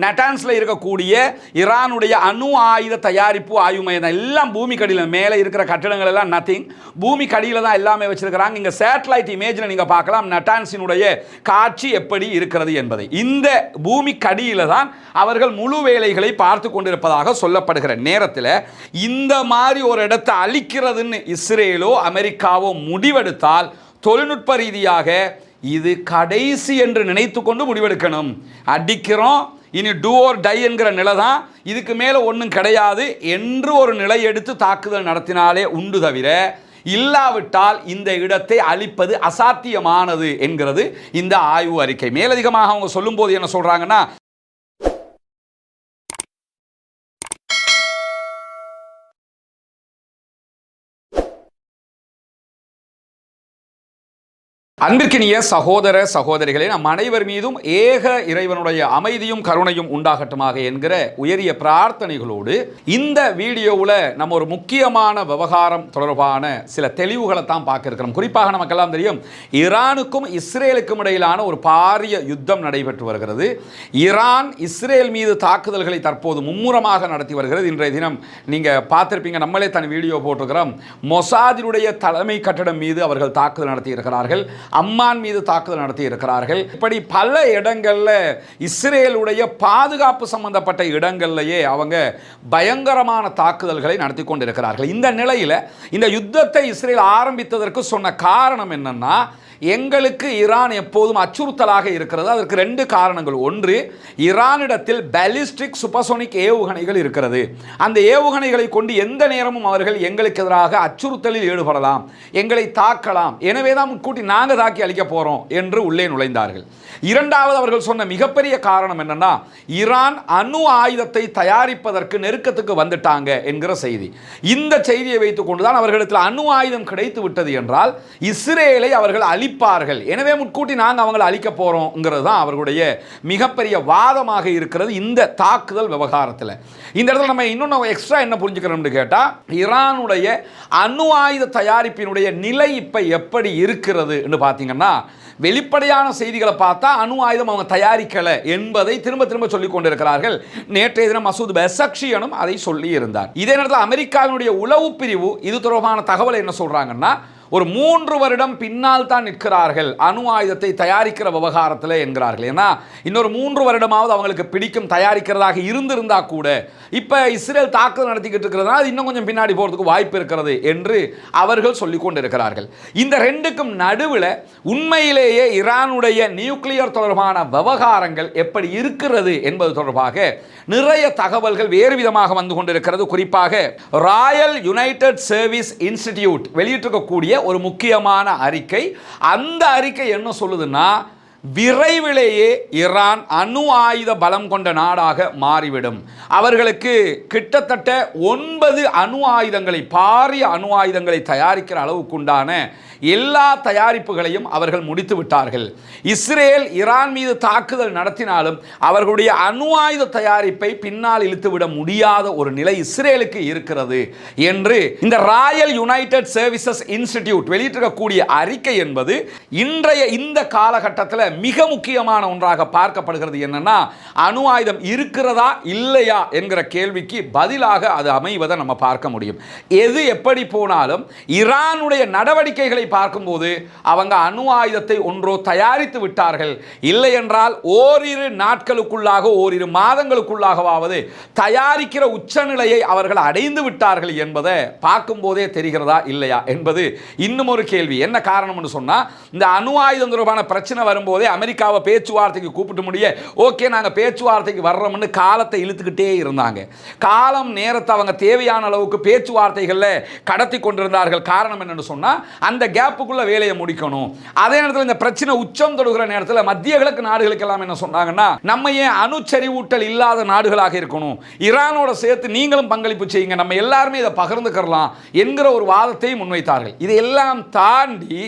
நட்டான்ஸில் இருக்கக்கூடிய ஈரானுடைய அணு ஆயுத தயாரிப்பு ஆய்வு மையம் எல்லாம் பூமி கடியில், மேலே இருக்கிற கட்டிடங்கள் எல்லாம் நத்திங், பூமி கடியில் தான் எல்லாமே வச்சிருக்கிறாங்க. இங்கே சேட்டலைட் இமேஜில் நீங்கள் பார்க்கலாம் நட்டான்ஸினுடைய காட்சி எப்படி இருக்கிறது என்பதை. இந்த பூமி கடியில் தான் அவர்கள் முழு வேலைகளை பார்த்து கொண்டிருப்பதாக சொல்லப்படுகிற நேரத்தில் இந்த மாதிரி ஒரு இடத்தை அழிக்கிறதுன்னு இஸ்ரேலோ அமெரிக்காவோ முடிவெடுத்தால் தொழில்நுட்ப ரீதியாக இது கடைசி என்று நினைத்து கொண்டு முடிவெடுக்கணும். அடிக்கிறோம், இனி டூ ஆர் டை என்கிற நிலை தான், இதுக்கு மேலே ஒன்றும் கிடையாது என்று ஒரு நிலை எடுத்து தாக்குதல் நடத்தினாலே உண்டு தவிர, இல்லாவிட்டால் இந்த இடத்தை அழிப்பது அசாத்தியமானது என்கிறது இந்த ஆய்வு அறிக்கை. மேலதிகமாக அவங்க சொல்லும்போது என்ன சொல்றாங்கன்னா, அன்பிற்கினிய சகோதர சகோதரிகளே, நம் அனைவர் மீதும் ஏக இறைவனுடைய அமைதியும் கருணையும் உண்டாகட்டுமாக என்கிற உயரிய பிரார்த்தனைகளோடு இந்த வீடியோவில் நம்ம ஒரு முக்கியமான விவகாரம் தொடர்பான சில தெளிவுகளை தான் பார்க்க இருக்கிறோம். குறிப்பாக நமக்கெல்லாம் தெரியும், ஈரானுக்கும் இஸ்ரேலுக்கும் இடையிலான ஒரு பாரிய யுத்தம் நடைபெற்று வருகிறது. ஈரான் இஸ்ரேல் மீது தாக்குதல்களை தற்போது மும்முரமாக நடத்தி வருகிறது. இன்றைய தினம் நீங்கள் பார்த்திருப்பீங்க, நம்மளே தன் வீடியோ போட்டிருக்கிறோம். மொசாதினுடைய தலைமை கட்டடம் மீது அவர்கள் தாக்குதல் நடத்தி இருக்கிறார்கள். அம்மான் மீது தாக்குதல் நடத்தி இருக்கிறார்கள். இப்படி பல இடங்கள்ல இஸ்ரேலுடைய பாதுகாப்பு சம்பந்தப்பட்ட இடங்கள்லயே அவங்க பயங்கரமான தாக்குதல்களை நடத்தி கொண்டிருக்கிறார்கள். இந்த நிலையில இந்த யுத்தத்தை இஸ்ரேல் ஆரம்பித்ததற்கு சொன்ன காரணம் என்னன்னா, எங்களுக்கு ஈரான் எப்போதும் அச்சுறுத்தலாக இருக்கிறது. அதற்கு ரெண்டு காரணங்கள். ஒன்று, ஈரானிடத்தில் பாலிஸ்டிக் சூப்பர்சோனிக் ஏவுகணைகள் இருக்கிறது. அந்த ஏவுகணைகளை கொண்டு எந்த நேரமும் அவர்கள் எங்களுக்கு எதிராக அச்சுறுத்தலில் ஈடுபடலாம், எங்களை தாக்கலாம். எனவே தான் முன்கூட்டி நாங்கள் தாக்கி அளிக்க போறோம் என்று உள்ளே நுழைந்தார்கள். இரண்டாவது, அவர்கள் சொன்ன மிகப்பெரிய காரணம் என்னன்னா, ஈரான் அணு ஆயுதத்தை தயாரிப்பதற்கு நெருக்கத்துக்கு வந்துட்டாங்க என்கிற செய்தி. இந்த செய்தியை வைத்துக் கொண்டுதான் அவர்களிடத்தில் அணு ஆயுதம் கிடைத்து விட்டது என்றால் இஸ்ரேலை அவர்கள் அழிப்பார்கள், எனவே முன்கூட்டி நாங்கள் அவங்களை அழிக்க போறோம்ங்கிறது தான் அவர்களுடைய மிகப்பெரிய வாதமாக இருக்கிறது இந்த தாக்குதல் விவகாரத்தில். இந்த இடத்துல நம்ம இன்னொன்று எக்ஸ்ட்ரா என்ன புரிஞ்சுக்கிறோம்னு கேட்டால், ஈரானுடைய அணு ஆயுத தயாரிப்பினுடைய நிலை இப்போ எப்படி இருக்கிறது என்று பார்த்தீங்கன்னா, வெளிப்படையான செய்திகளை பார்த்தா அணு ஆயுதம் அவங்க தயாரிக்கல என்பதை திரும்ப திரும்ப சொல்லிக் கொண்டிருக்கிறார்கள். நேற்றைய தினம் மசூத் பெசக்ஷியனும் அதை சொல்லி இருந்தார். இதே நேரத்தில் அமெரிக்காவினுடைய உளவு பிரிவு இது தொடர்பான தகவலை என்ன சொல்றாங்கன்னா, ஒரு 3 வருடம் பின்னால் தான் நிற்கிறார்கள் அணு ஆயுதத்தை தயாரிக்கிற விவகாரத்தில் என்கிறார்கள். ஏன்னா இன்னொரு 3 வருடமாவது அவங்களுக்கு பிடிக்கும் தயாரிக்கிறதாக இருந்திருந்தா கூட இப்போ இஸ்ரேல் தாக்குதல் நடத்திக்கிட்டு இருக்கிறதுனால அது இன்னும் கொஞ்சம் பின்னாடி போகிறதுக்கு வாய்ப்பு இருக்கிறது என்று அவர்கள் சொல்லிக் கொண்டிருக்கிறார்கள். இந்த ரெண்டுக்கும் நடுவில் உண்மையிலேயே ஈரானுடைய நியூக்ளியர் தொடர்பான விவகாரங்கள் எப்படி இருக்கிறது என்பது தொடர்பாக நிறைய தகவல்கள் வேறு விதமாக வந்து கொண்டிருக்கிறது. குறிப்பாக ராயல் யுனைடெட் சர்வீஸ் இன்ஸ்டிடியூட் வெளியிட்டிருக்கக்கூடிய ஒரு முக்கியமான அறிக்கை. அந்த அறிக்கை என்ன சொல்லுதுன்னா, விரைவிலேயே ஈரான் அணு ஆயுத பலம் கொண்ட நாடாக மாறிவிடும். அவர்களுக்கு கிட்டத்தட்ட 9 அணு ஆயுதங்களை, பாரிய அணு ஆயுதங்களை தயாரிக்கிற அளவுக்குண்டான எல்லா தயாரிப்புகளையும் அவர்கள் முடித்து விட்டார்கள். இஸ்ரேல் ஈரான் மீது தாக்குதல் நடத்தினாலும் அவர்களுடைய அணு ஆயுத தயாரிப்பை பின்னால் இழுத்துவிட முடியாத ஒரு நிலை இஸ்ரேலுக்கு இருக்கிறது என்று இந்த ராயல் யுனைடெட் சர்வீசஸ் இன்ஸ்டிடியூட் வெளியிட்டிருக்கக்கூடிய அறிக்கை என்பது இன்றைய இந்த காலகட்டத்தில் மிக முக்கியமான ஒன்றாக பார்க்கப்படுகிறது. என்னன்னா, அணு ஆயுதம் இருக்கிறதா இல்லையா என்கிற கேள்விக்கு பதிலாக அது அமைவதை நம்ம பார்க்க முடியும். எது எப்படி போனாலும் ஈரானுடைய நடவடிக்கைகளை பார்க்கும்போது அவங்க அணு ஆயுதத்தை ஒன்றோ தயாரித்து விட்டார்கள், இல்லை என்றால் ஓரிரு நாட்களுக்குள்ளாக ஓரிரு மாதங்களுக்குள்ளாகவாவது தயாரிக்கிற உச்சநிலையை அவர்கள் அடைந்து விட்டார்கள் என்பதை பார்க்கும் போதே தெரிகிறதா இல்லையா என்பது இன்னும் ஒரு கேள்வி. என்ன காரணம்னு சொன்னா, இந்த அணு ஆயுதம் தொடர்பான பிரச்சனை வரும்போதே அமெரிக்காவை பேச்சுவார்த்தைக்கு கூப்பிட்டு முடிய ஓகே நாங்க பேச்சுவார்த்தைக்கு வர்றோம்னு காலத்தை இழுத்துக்கிட்டே இருந்தாங்க. காலம் நேரத்தை அவங்க தேவையான அளவுக்கு பேச்சுவார்த்தைகள்ல கடத்தி கொண்டிருந்தார்கள். காரணம் என்னன்னு சொன்னா, அந்த கேப்புக்குள்ள வேலையை முடிக்கணும். அதே நேரத்தில் இந்த பிரச்சனை உச்சம் தொடுகிற நேரத்தில் மத்திய கிழக்கு நாடுகளுக்கு எல்லாம் என்ன சொன்னாங்கன்னா, நம்ம ஏன் அணுச்சரிவூட்டல் இல்லாத நாடுகளாக இருக்கணும், ஈரானோட சேர்த்து நீங்களும் பங்களிப்பு செய்யுங்க, நம்ம எல்லாருமே இதை பகிர்ந்துக்கலாம் என்கிற ஒரு வாதத்தை முன்வைத்தார்கள். இதையெல்லாம் தாண்டி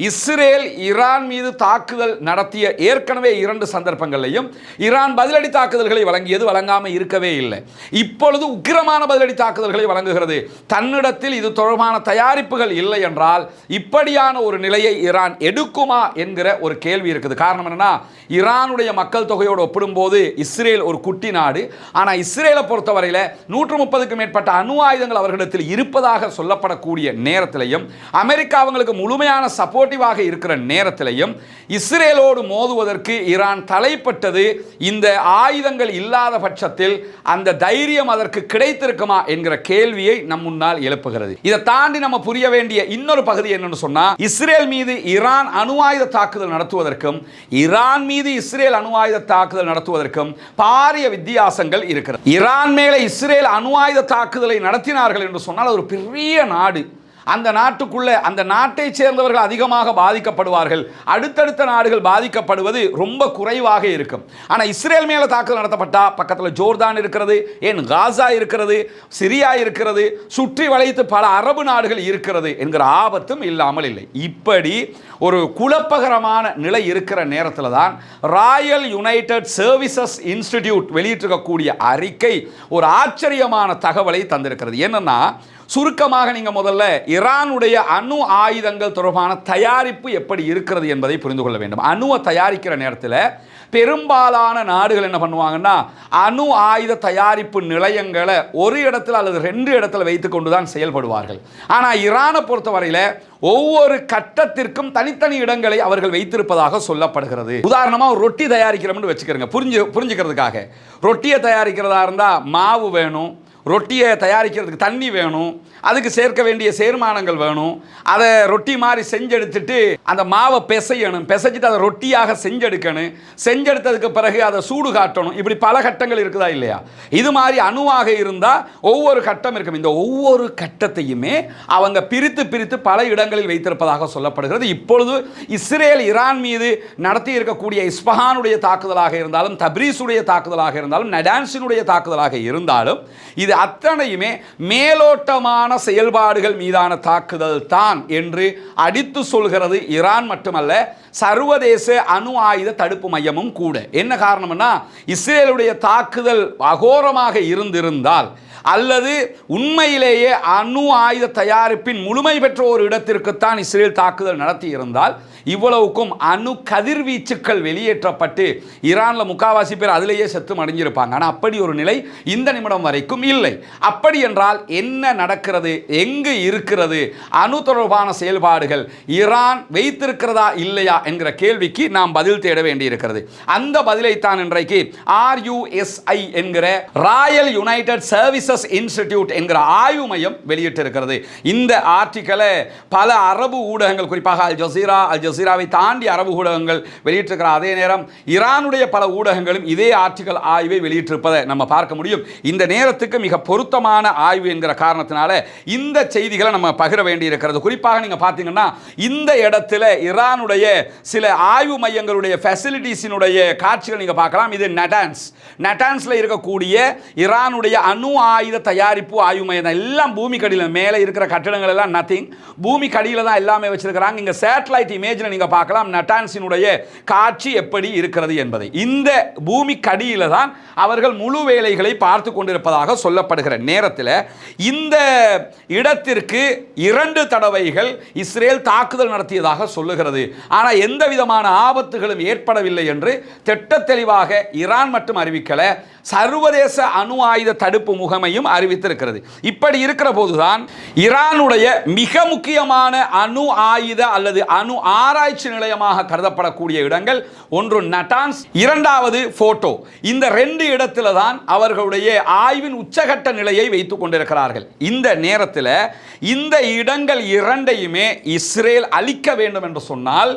இஸ்ரேல் ஈரான் மீது தாக்குதல் நடத்த நடத்திய ஏற்கனவே 2 சந்தர்ப்பங்களையும் ஈரான் பதிலடி தாக்குதல்களை வழங்கியது, வழங்காமல் இருக்கவே இல்லை. இப்பொழுது உக்கிரமான பதிலடி தாக்குதல்களை வழங்குகிறது. தன்னிடத்தில் இது தொடர்பான தயாரிப்புகள் இல்லை என்றால் இப்படியான ஒரு நிலையை ஈரான் எடுக்குமா என்கிற ஒரு கேள்வி இருக்குது. காரணம் என்னன்னா, ஈரானுடைய மக்கள் தொகையோடு ஒப்பிடும்போது இஸ்ரேல் ஒரு குட்டி நாடு. ஆனால் இஸ்ரேலை பொறுத்தவரையில் 130க்கும் மேற்பட்ட அணு ஆயுதங்கள் அவர்களிடத்தில் இருப்பதாக சொல்லப்படக்கூடிய நேரத்திலையும், அமெரிக்கா அவங்களுக்கு முழுமையான சப்போர்ட்டிவாக இருக்கிற நேரத்திலையும் இஸ்ரேலோடு மோதுவதற்கு ஈரான் தலைப்பட்டது இந்த ஆயுதங்கள் இல்லாத பட்சத்தில் அந்த தைரியம் அதற்கு கிடைத்திருக்குமா என்கிற கேள்வியை நம் முன்னால் எழுப்புகிறது. இதை தாண்டி நம்ம புரிய வேண்டிய இன்னொரு பகுதி என்னன்னு சொன்னா, இஸ்ரேல் மீது ஈரான் அணு ஆயுத தாக்குதல் நடத்துவதற்கும் ஈரான் மீது இஸ்ரேல் அணு ஆயுத தாக்குதல் நடத்துவதற்கும் பாரிய வித்தியாசங்கள் இருக்கிறது. ஈரான் மேலே இஸ்ரேல் அணு ஆயுத தாக்குதலை நடத்தினார்கள் என்று சொன்னால் ஒரு பெரிய நாடு. அந்த நாட்டுக்குள்ள அந்த நாட்டை சேர்ந்தவர்கள் அதிகமாக பாதிக்கப்படுவார்கள். அடுத்தடுத்த நாடுகள் பாதிக்கப்படுவது ரொம்ப குறைவாக இருக்கும். ஆனால் இஸ்ரேல் மேலே தாக்குதல் நடத்தப்பட்டா பக்கத்தில் ஜோர்தான் இருக்கிறது, ஏன் காசா இருக்கிறது, சிரியா இருக்கிறது, சுற்றி வளைத்து பல அரபு நாடுகள் இருக்கிறது என்கிற ஆபத்தும் இல்லாமல் இல்லை. இப்படி ஒரு குழப்பகரமான நிலை இருக்கிற நேரத்தில் தான் ராயல் யுனைடெட் சர்வீசஸ் இன்ஸ்டிடியூட் வெளியிட்டிருக்கக்கூடிய அறிக்கை ஒரு ஆச்சரியமான தகவலை தந்திருக்கிறது. என்னன்னா, சுருக்கமாக நீங்க முதல்ல ஈரானுடைய அணு ஆயுதங்கள் தொடர்பான தயாரிப்பு எப்படி இருக்கிறது என்பதை புரிந்து கொள்ள வேண்டும். அணுவை தயாரிக்கிற நேரத்தில் பெரும்பாலான நாடுகள் என்ன பண்ணுவாங்கன்னா, அணு ஆயுத தயாரிப்பு நிலையங்களை ஒரு இடத்துல அல்லது 2 இடத்துல வைத்துக் கொண்டுதான் செயல்படுவார்கள். ஆனால் ஈரானை பொறுத்தவரையில் ஒவ்வொரு கட்டத்திற்கும் தனித்தனி இடங்களை அவர்கள் வைத்திருப்பதாக சொல்லப்படுகிறது. உதாரணமாக ரொட்டி தயாரிக்கிறோம்னு வச்சுக்கிறோங்க, புரிஞ்சுக்கிறதுக்காக. ரொட்டியை தயாரிக்கிறதா இருந்தால் மாவு வேணும், ரொட்டியை தயாரிக்கிறதுக்கு தண்ணி வேணும், அதுக்கு சேர்க்க வேண்டிய சேர்மானங்கள் வேணும், அதை ரொட்டி மாதிரி செஞ்செடுத்துட்டு அந்த மாவை பிசையணும், பிசைச்சிட்டு அதை ரொட்டியாக செஞ்செடுக்கணும், செஞ்செடுத்ததுக்கு பிறகு அதை சூடு காட்டணும். இப்படி பல கட்டங்கள் இருக்குதா இல்லையா? இது மாதிரி அணுவாக இருந்தால் ஒவ்வொரு கட்டம் இருக்கும். இந்த ஒவ்வொரு கட்டத்தையுமே அவங்க பிரித்து பிரித்து பல இடங்களில் வைத்திருப்பதாக சொல்லப்படுகிறது. இப்பொழுது இஸ்ரேல் ஈரான் மீது நடத்தி இருக்கக்கூடிய இஸ்பஹானுடைய தாக்குதலாக இருந்தாலும், தப்ரீஸுடைய தாக்குதலாக இருந்தாலும், நடான்ஸினுடைய தாக்குதலாக இருந்தாலும், இது அத்தனையுமே மேலோட்டமான செயல்பாடுகள் மீதான தாக்குதல் தான் என்று அடித்து சொல்கிறது ஈரான் மட்டுமல்ல, சர்வதேச அணு ஆயுத தடுப்பு மையமும் கூட. என்ன காரணம்னா, இஸ்ரேலுடைய தாக்குதல் அகோரமாக இருந்திருந்தால் அல்லது உண்மையிலேயே அணு ஆயுத தயாரிப்பின் முழுமை பெற்ற ஒரு இடத்திற்குத்தான் இஸ்ரேல் தாக்குதல் நடத்தி இருந்தால் இவ்வளவுக்கும் அணு கதிர்வீச்சுக்கள் வெளியேற்றப்பட்டு ஈரானில் முக்காவாசி பேர் அதிலேயே செத்து மடிஞ்சிருப்பாங்க. ஆனால் அப்படி ஒரு நிலை இந்த நிமிடம் வரைக்கும் இல்லை. அப்படி என்றால் என்ன நடக்கிறது, எங்கு இருக்கிறது அணு தொடர்பான செயல்பாடுகள், ஈரான் வைத்திருக்கிறதா இல்லையா என்கிற கேள்விக்கு நாம் பதில் தேட வேண்டியிருக்கிறது. அந்த பதிலைத்தான் இன்றைக்கு RUSI என்கிற ராயல் யுனைடெட் சர்வீசஸ் இன்ஸ்டிடியூட் என்கிற ஆய்வு மையம் வெளியிட்டிருக்கிறது. இந்த ஆர்டிக்கலை பல அரபு ஊடகங்கள், குறிப்பாக அல் ஜசீராவை தாண்டி அரபு ஊடகங்கள் வெளியிட்டிருக்கிற அதே நேரம் ஈரானுடைய பல ஊடகங்களும் இதே ஆர்டிக்கல் ஆய்வை வெளியிட்டிருப்பதை நம்ம பார்க்க முடியும். இந்த நேரத்துக்கு மிக பொருத்தமான ஆய்வு என்கிற காரணத்தினால இந்த செய்திகளை நம்ம பகிர வேண்டியிருக்கிறது. குறிப்பாக நீங்க பார்த்தீங்கன்னா, இந்த இடத்துல ஈரானுடைய சில ஆய்வு மையங்களுடைய ஃபெசிலிட்டிஸினுடைய காட்சிகள் நீங்க பார்க்கலாம். இது நடான்ஸ்ல இருக்கக்கூடிய ஈரானுடைய அணு ஆயுத தயாரிப்பு ஆய்வு மையம். எல்லாம் பூமி கடியில் மேலே இருக்கிற கட்டிடங்கள் எல்லாம் நத்திங், பூமி கடியில் தான் எல்லாமே வச்சிருக்கிறாங்க. இங்க சேட்டலைட் இமேஜில் நீங்க பார்க்கலாம் நடான்ஸினுடைய காட்சி எப்படி இருக்கிறது என்பதை. இந்த பூமி கடியில் தான் அவர்கள் முழு வேலைகளை பார்த்து கொண்டிருப்பதாக சொல்லப்படுகிற நேரத்தில் இந்த இடத்திற்கு 2 தடவைகள் இஸ்ரேல் தாக்குதல் நடத்தியதாக சொல்லுகிறது. ஆனால் எந்த விதமான ஆபத்துகளும் ஏற்படவில்லை என்று திட்ட தெளிவாக ஈரான் மட்டும் அறிவிக்கல, சர்வதேச அணு ஆயுத தடுப்பு முகமையும் அறிவித்திருக்கிறது. இப்படி இருக்கிற போதுதான் ஈரானுடைய மிக முக்கியமான அணு ஆயுத அல்லது அணு ஆராய்ச்சி நிலையமாக கருதப்படக்கூடிய இடங்கள், ஒன்று நடான்ஸ், இரண்டாவது போர்டோ. இந்த 2 இடத்துல தான் அவர்களுடைய ஆய்வின் உச்சகட்ட நிலையை வைத்துக் கொண்டிருக்கிறார்கள். இந்த நேரத்தில் இந்த இடங்கள் 2ஐயுமே இஸ்ரேல் அழிக்க வேண்டும் என்று சொன்னால்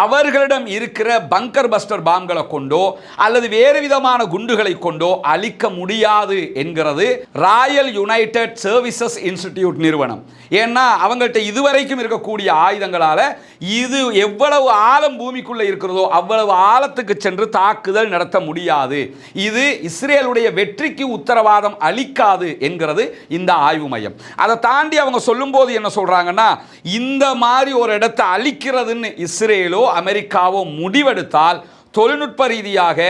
அவர்களிடம் இருக்கிற பங்கர் பஸ்டர் பாம்களை கொண்டோ அல்லது வேறு விதமான குண்டுகளை கொண்டோ அளிக்க முடியாது என்கிறது ராயல் யுனைடெட் சர்வீசஸ் இன்ஸ்டிடியூட் நிறுவனம். ஏன்னா அவங்கள்ட்ட இதுவரைக்கும் இருக்கக்கூடிய ஆயுதங்களால இது எவ்வளவு ஆழம் பூமிக்குள்ள இருக்கிறதோ அவ்வளவு ஆழத்துக்கு சென்று தாக்குதல் நடத்த முடியாது, இது இஸ்ரேலுடைய வெற்றிக்கு உத்தரவாதம் அளிக்காது என்கிறது இந்த ஆய்வு மையம். அதை தாண்டி அவங்க சொல்லும்போது என்ன சொல்றாங்கன்னா, இந்த மாதிரி ஒரு இடத்தை அழிக்கிறதுன்னு இஸ்ரேலோ அமெரிக்காவோ முடிவெடுத்தால் தொழில்நுட்ப ரீதியாக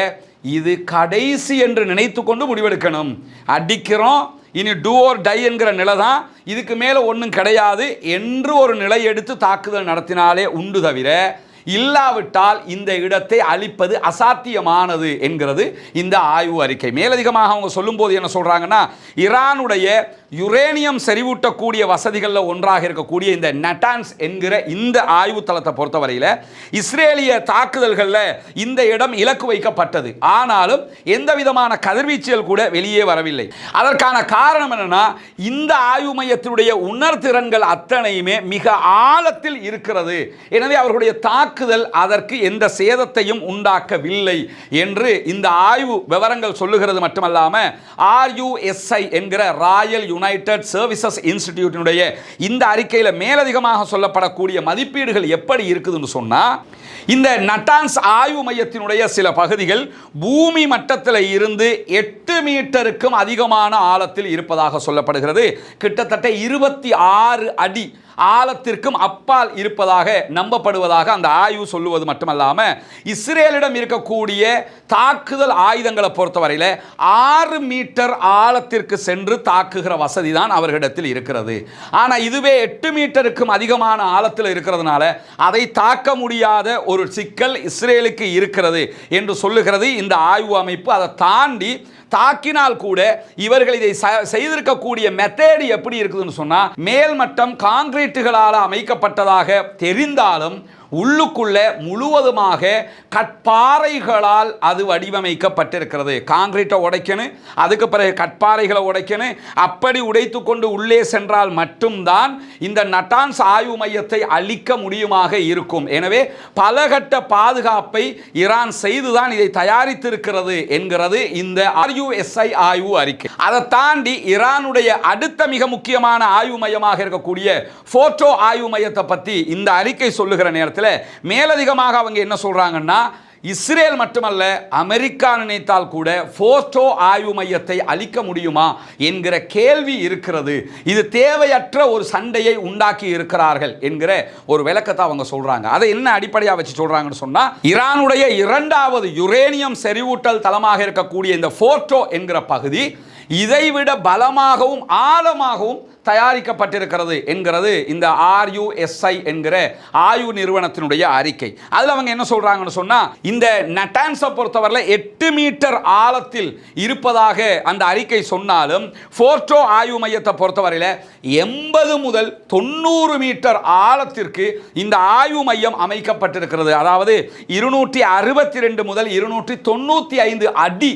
இது கடைசி என்று நினைத்து கொண்டு முடிவெடுக்கணும். அடிக்கிறோம், இனி டூ ஆர் டை என்கிற நிலை தான், இதுக்கு மேலே ஒன்றும் கிடையாது என்று ஒரு நிலை எடுத்து தாக்குதல் நடத்தினாலே உண்டு தவிர, இல்லாவிட்டால் இந்த இடத்தை அழிப்பது அசாத்தியமானது என்கிறது இந்த ஆய்வு அறிக்கை. மேலதிகமாக அவங்க சொல்லும்போது என்ன சொல்றாங்கன்னா, ஈரானுடைய யுரேனியம் செறிவூட்டக்கூடிய வசதிகளில் ஒன்றாக இருக்கக்கூடிய இந்த நட்டான்ஸ் என்கிற இந்த ஆய்வு தளத்தை பொறுத்தவரையில் இஸ்ரேலிய தாக்குதல்களில் இந்த இடம் இலக்கு வைக்கப்பட்டது. ஆனாலும் எந்த விதமான கதிர்வீச்சுகள் கூட வெளியே வரவில்லை. அதற்கான காரணம் என்னன்னா, இந்த ஆய்வு மையத்தினுடைய உணர்திறன்கள் அத்தனையுமே மிக ஆழத்தில் இருக்கிறது. எனவே அவர்களுடைய தாக்குதல் அதற்கு எந்த சேதத்தையும் உண்டாக்கவில்லை என்று இந்த ஆய்வு விவரங்கள் சொல்லுகிறது. மட்டுமல்லாமல் RUSI என்கிற ராயல் யுனைடெட் சர்வீசஸ் இன்ஸ்டிடியூட்டினுடைய இந்த அறிக்கையில் மேலதிகமாக சொல்லப்படக்கூடிய மதிப்பீடுகள் எப்படி இருக்குதுன்னு சொன்னா, இந்த நட்டான்ஸ் ஆய்வு மையத்தினுடைய சில பகுதிகள் பூமி மட்டத்தில் இருந்து 8 மீட்டருக்கும் அதிகமான ஆழத்தில் இருப்பதாக சொல்லப்படுகிறது. கிட்டத்தட்ட 26 அடி ஆழத்திற்கும் அப்பால் இருப்பதாக நம்பப்படுவதாக அந்த ஆய்வு சொல்லுவது மட்டுமல்லாமல், இஸ்ரேலிடம் இருக்கக்கூடிய தாக்குதல் ஆயுதங்களை பொறுத்தவரையில் 6 மீட்டர் ஆழத்திற்கு சென்று தாக்குகிற வசதி தான் அவர்களிடத்தில் இருக்கிறது. ஆனால் இதுவே 8 மீட்டருக்கும் அதிகமான ஆழத்தில் இருக்கிறதுனால அதை தாக்க முடியாத ஒரு சிக்கல் இஸ்ரேலுக்கு இருக்கிறது என்று சொல்லுகிறது இந்த ஆய்வு அமைப்பு. அதை தாண்டி தாக்கினால் கூட இவர்கள் இதை செய்திருக்கக்கூடிய மெத்தேடு எப்படி இருக்குதுன்னு சொன்னா, மேல்மட்டம் காங்கிரீட்டுகளால் அமைக்கப்பட்டதாக தெரிந்தாலும் உள்ளுக்குள்ள முழுவதுமாக கற்பாறைகளால் அது வடிவமைக்கப்பட்டிருக்கிறது. காங்கிரீட்டை உடைக்கணும், அதுக்கு பிறகு கற்பாறைகளை உடைக்கணும். அப்படி உடைத்து கொண்டு உள்ளே சென்றால் மட்டும்தான் இந்த நட்டான்ஸ் ஆய்வு மையத்தை அழிக்க முடியுமாக இருக்கும். எனவே பலகட்ட பாதுகாப்பை ஈரான் செய்துதான் இதை தயாரித்திருக்கிறது என்கிறது இந்த RUSI ஆய்வு அறிக்கை. அதை தாண்டி ஈரானுடைய அடுத்த மிக முக்கியமான ஆய்வு மையமாக இருக்கக்கூடிய போர்டோ ஆய்வு மையத்தை பற்றி இந்த அறிக்கை சொல்லுகிற நேரத்தில் மேலதிகமாக அவங்க என்ன சொல்றாங்கன்னா, இஸ்ரேல் மட்டுமல்ல அமெரிக்கா நினைத்தால் கூட போர்டோ ஆய்வு மையத்தை அழிக்க முடியுமா என்கிற கேள்வி இருக்கிறது. இது தேவையற்ற ஒரு சண்டையை உண்டாக்கி இருக்கிறார்கள் என்கிற ஒரு விளக்கத்தை அவங்க சொல்றாங்க. அதை என்ன அடிப்படையாக வச்சு சொல்றாங்கன்னு சொன்னா, ஈரானுடைய 2வது யுரேனியம் செறிவூட்டல் தளமாக இருக்கக்கூடிய இந்த போர்டோ என்கிற பகுதி இதைவிட பலமாகவும் ஆழமாகவும் தயாரிக்கப்பட்டிருக்கிறது என்கிறது இந்த RUSI என்கிற ஆய்வு நிறுவனத்தினுடைய அறிக்கை. அதில் அவங்க என்ன சொல்றாங்கன்னு சொன்னா, இந்த நட்டான்ஸை பொறுத்தவரையில் 8 மீட்டர் ஆழத்தில் இருப்பதாக அந்த அறிக்கை சொன்னாலும் போர்டோ ஆய்வு மையத்தை பொறுத்தவரையில் 80 முதல் 90 மீட்டர் ஆழத்திற்கு இந்த ஆய்வு மையம் அமைக்கப்பட்டிருக்கிறது. அதாவது 262 முதல் 295 அடி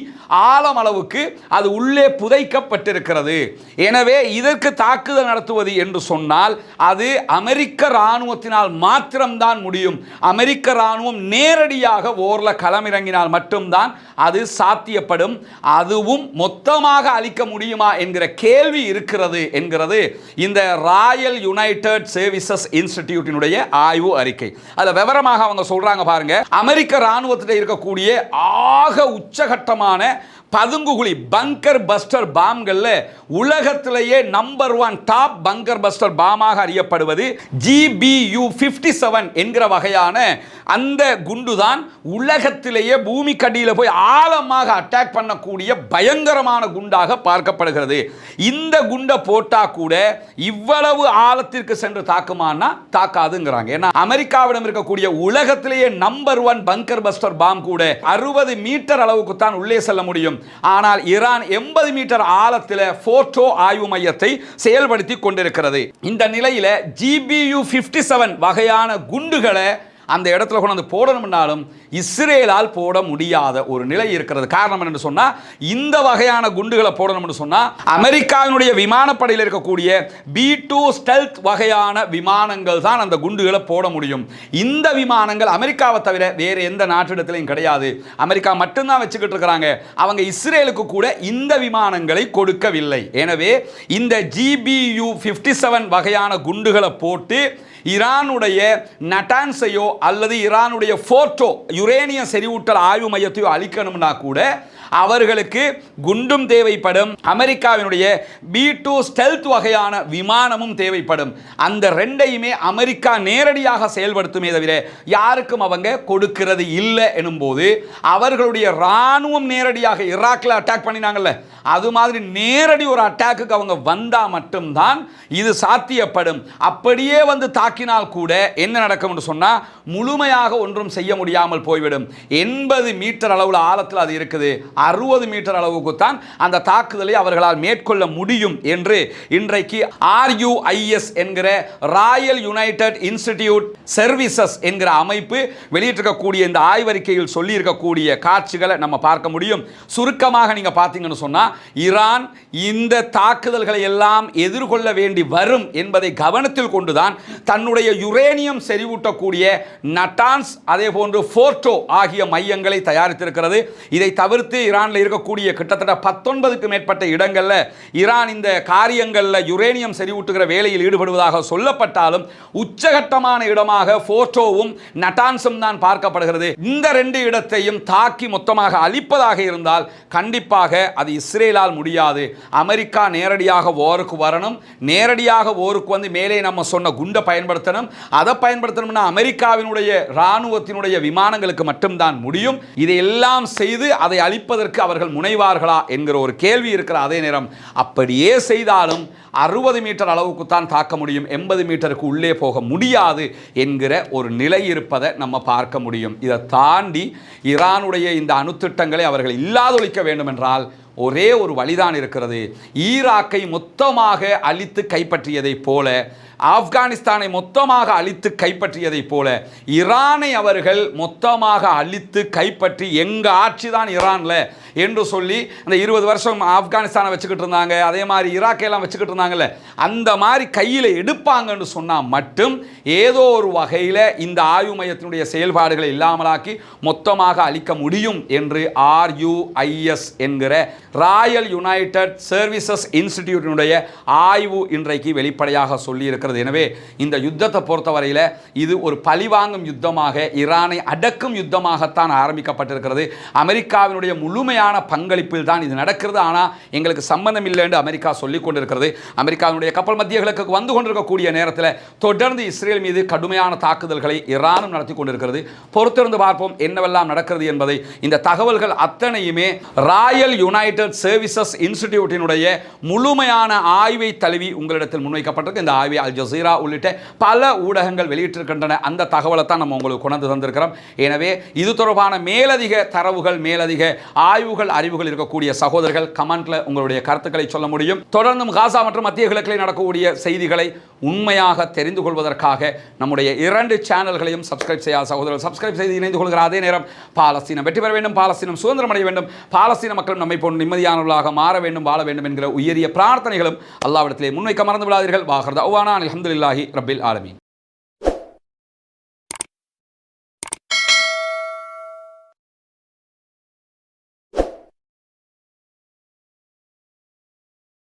ஆழம் அளவுக்கு அது உள்ளே புதைக்கப்பட்டிருக்கிறது. எனவே இதற்கு தாக்குதல் நடத்துவது என்று சொன்னால் அது அமெரிக்க இராணுவத்தினால் மாத்திரம்தான் முடியும். அமெரிக்க இராணுவம் நேரடியாக ஓர்ல களமிறங்கினால் மட்டும்தான் அது சாத்தியப்படும். அதுவும் மொத்தமாக அழிக்க முடியுமா என்கிற கேள்வி இருக்கிறது என்கிறது இந்த ராயல் யுனைடெட் சர்வீசஸ் இன்ஸ்டிடியூட்டினுடைய ஆய்வு அறிக்கை. அதில் விவரமாக அவங்க சொல்றாங்க பாருங்க, அமெரிக்க இராணுவத்தில் இருக்கக்கூடிய ஆக உச்சகட்டமான பதுங்குகுழி பங்கர் பஸ்டர் பாம்கள்ல உலகத்திலேயே நம்பர் 1 டாப் பங்கர் பஸ்டர் பாமாக அறியப்படுவது GBU-57 என்கிற வகையான அந்த குண்டுதான் உலகத்திலேயே பூமி கடியில் போய் ஆழமாக அட்டாக் பண்ணக்கூடிய பயங்கரமான குண்டாக பார்க்கப்படுகிறது. இந்த குண்டை போட்டா கூட இவ்வளவு ஆழத்திற்கு சென்று தாக்குமானா தாக்காதுங்கிறாங்க. ஏன்னா அமெரிக்காவிடம் இருக்கக்கூடிய உலகத்திலேயே நம்பர் 1 பங்கர் பஸ்டர் பாம் கூட 60 மீட்டர் அளவுக்கு தான் உள்ளே செல்ல முடியும். ஆனால் ஈரான் 80 மீட்டர் ஆழத்தில் போர்டோ ஆய்வு மையத்தை செயல்படுத்தி கொண்டிருக்கிறது. இந்த நிலையில GBU-57 வகையான குண்டுகளை அந்த இடத்துல கொண்டு வந்து போடணும்னாலும் இஸ்ரேலால் போட முடியாத ஒரு நிலை இருக்கிறது. காரணம் என்னன்னு சொன்னா, இந்த வகையான குண்டுகளை போடணும்னு சொன்னா அமெரிக்காவினுடைய விமானப்படையில் இருக்கக்கூடிய B2 ஸ்டெல்த் வகையான விமானங்கள் தான் அந்த குண்டுகளை போட முடியும். இந்த விமானங்கள் அமெரிக்காவை தவிர வேறு எந்த நாட்டிடத்திலையும் கிடையாது. அமெரிக்கா மட்டும்தான் வச்சுக்கிட்டு இருக்கிறாங்க. அவங்க இஸ்ரேலுக்கு கூட இந்த விமானங்களை கொடுக்கவில்லை. எனவே இந்த GBU-57 வகையான குண்டுகளை போட்டு ஈரானுடைய நட்டான்ஸையோ அல்லது ஈரானுடைய ஃபோர்டோ யுரேனியம் செறிவூட்டல் ஆய்வு மையத்தையோ அழிக்கணும்னா கூட அவர்களுக்கு குண்டும் தேவைப்படும், அமெரிக்காவினுடைய B2 ஸ்டெல்த் வகையான விமானமும் தேவைப்படும். அந்த ரெண்டையுமே அமெரிக்கா நேரடியாக செயல்படுத்துமே தவிர யாருக்கும் அவங்க கொடுக்கிறது இல்லை எனும்போது, அவர்களுடைய இராணுவம் நேரடியாக ஈராக்ல அட்டாக் பண்ணினாங்கல்ல, அது மாதிரி நேரடி ஒரு அட்டாக்கு அவங்க வந்தா மட்டும்தான் இது சாத்தியப்படும். அப்படியே வந்து தாக்கினால் கூட என்ன நடக்கும் என்று சொன்னா, முழுமையாக ஒன்றும் செய்ய முடியாமல் போய்விடும். 80 மீட்டர் அளவுல ஆழத்தில் அது இருக்குது. 60 மீட்டர் அளவுக்கு தான் அந்த தாக்குதலை அவர்களால் மேற்கொள்ள முடியும் என்று இன்றைக்கு RUIS என்கிற ராயல் யுனைடெட் இன்ஸ்டிடியூட் சர்வீசஸ் என்கிற அமைப்பு வெளியிட்டிருக்கக்கூடிய இந்த ஆய்வறிக்கையில் சொல்லி இருக்கக்கூடிய காட்சிகளை நம்ம பார்க்க முடியும். சுருக்கமாக நீங்க பார்த்தீங்கன்னு சொன்னா, ஈரான் இந்த தாக்குதல்களை எல்லாம் எதிர்கொள்ள வேண்டி வரும் என்பதை கவனத்தில் கொண்டுதான் தன்னுடைய யுரேனியம் செறிவூட்டக்கூடிய நட்டான்ஸ் அதே போன்று ஃபோர்டோ ஆகிய மையங்களை தயாரித்திருக்கிறது. இதை தவிர்த்து ஈரானில் இருக்கக்கூடிய கிட்டத்தட்ட 19க்கு மேற்பட்ட இடங்கள்ல ஈரான் இந்த காரியங்களில் யுரேனியம் செறிவூட்டுகிற வேலையில் ஈடுபடுவதாக சொல்லப்பட்டாலும் உச்சகட்டமான இடமாக ஃபோர்டோவும் நட்டான்ஸும் தான் பார்க்கப்படுகிறது. இந்த 2 இடத்தையும் தாக்கி மொத்தமாக அழிப்பதாக இருந்தால் கண்டிப்பாக அது இஸ்ரேலால் முடியாது. அமெரிக்கா நேரடியாக ஓருக்கு வரணும், நேரடியாக ஓருக்கு வந்து மேலே நம்ம சொன்ன குண்டை பயன்படுத்தணும். அதை பயன்படுத்தணும்னா அமெரிக்காவினுடைய இராணுவத்தினுடைய விமானங்களுக்கு மட்டும்தான் முடியும். இதையெல்லாம் செய்து அதை அழிப்பதற்கு அவர்கள் முனைவார்களா என்கிற ஒரு கேள்வி இருக்கிற அதே நேரம், அப்படியே செய்தாலும் 60 மீட்டர் அளவுக்கு தான் தாக்க முடியும், 80 மீட்டருக்கு உள்ளே போக முடியாது என்கிற ஒரு நிலை இருப்பதை நம்ம பார்க்க முடியும். இதை தாண்டி ஈரானுடைய இந்த அணுத்திட்டங்களை அவர்கள் இல்லாதொழிக்க வேண்டும் என்றால் ஒரே ஒரு வழிதான் இருக்கிறது. ஈராக்கை மொத்தமாக அழித்து கைப்பற்றியதை போல, ஆப்கானிஸ்தானை மொத்தமாக அழித்து கைப்பற்றியதை போல ஈரானை அவர்கள் மொத்தமாக அழித்து கைப்பற்றி எங்க ஆட்சி தான் ஈரான்ல என்று சொல்லி அந்த 20 வருஷம் ஆப்கானிஸ்தானை வச்சுக்கிட்டு இருந்தாங்க, அதே மாதிரி ஈராக்கையெல்லாம் வச்சுக்கிட்டு இருந்தாங்கல்ல, அந்த மாதிரி கையில் எடுப்பாங்கன்னு சொன்னால் மட்டும் ஏதோ ஒரு வகையில் இந்த ஆய்வு மையத்தினுடைய செயல்பாடுகளை இல்லாமலாக்கி மொத்தமாக அழிக்க முடியும் என்று RUIS என்கிற ராயல் யுனைடெட் சர்வீசஸ் இன்ஸ்டிடியூட்டினுடைய ஆய்வு இன்றைக்கு வெளிப்படையாக சொல்லி இருக்கிறது. எனவே இந்த யுத்தத்தை பொறுத்தவரையில் இது ஒரு பழிவாங்கும் யுத்தமாக, ஈரானை அடக்கும் யுத்தமாகத்தான் ஆரம்பிக்கப்பட்டிருக்கிறது. அமெரிக்காவினுடைய முழுமையான பங்களிப்பில் தான் இது நடக்கிறது. ஆனால் எங்களுக்கு சம்பந்தம் இல்லை என்று அமெரிக்கா சொல்லிக் கொண்டிருக்கிறது. அமெரிக்காவினுடைய கப்பல் மத்திய கிழக்கு வந்து கொண்டிருக்கக்கூடிய நேரத்தில் தொடர்ந்து இஸ்ரேல் மீது கடுமையான தாக்குதல்களை ஈரானும் நடத்தி கொண்டிருக்கிறது. பொறுத்திருந்து பார்ப்போம் என்னவெல்லாம் நடக்கிறது என்பதை. இந்த தகவல்கள் அத்தனையுமே ராயல் யுனைடெட் சர்வீசஸ் இன்ஸ்டிடியூட்டினுடைய முழுமையான ஆய்வை தழுவி உங்களிடத்தில் முன்வைக்கப்பட்டிருக்கு. இந்த ஆய்வை அல் ஜசீரா உள்ளிட்ட பல ஊடகங்கள் வெளியிட்டிருக்கின்றன. அந்த தகவலை தான் நம்ம உங்களுக்கு கொண்டு தந்திருக்கிறோம். எனவே இது தொடர்பான மேலதிக தரவுகள், மேலதிக ஆய்வுகள், அறிவுகள் இருக்கக்கூடிய சகோதரர்கள் கமெண்ட்ல உங்களுடைய கருத்துக்களை சொல்ல முடியும். தொடர்ந்தும் காசா மற்றும் மத்திய கிழக்கில் நடக்கக்கூடிய செய்திகளை உண்மையாக தெரிந்து கொள்வதற்காக நம்முடைய 2 சேனல்களையும் சப்ஸ்கிரைப் செய்யாத சகோதரர்கள் சப்ஸ்கிரைப் செய்து இணைந்து கொள்கிற அதே நேரம் பாலஸ்தீனம் வெற்றி பெற வேண்டும், பாலஸ்தீனம் சுதந்திரம் அடைய வேண்டும், பாலஸ்தீன மக்கள் நம்மை போன்ற நிம்மதியானவர்களாக மாற வேண்டும், வாழ வேண்டும் என்கிற உயரிய பிரார்த்தனைகளும் அல்லாஹ்விடத்திலே முன்வைக்க மறந்து விடாதீர்கள். வாஹர் தஅவானா அல்ஹம்துலில்லாஹி ரப்பில் ஆலமீன்.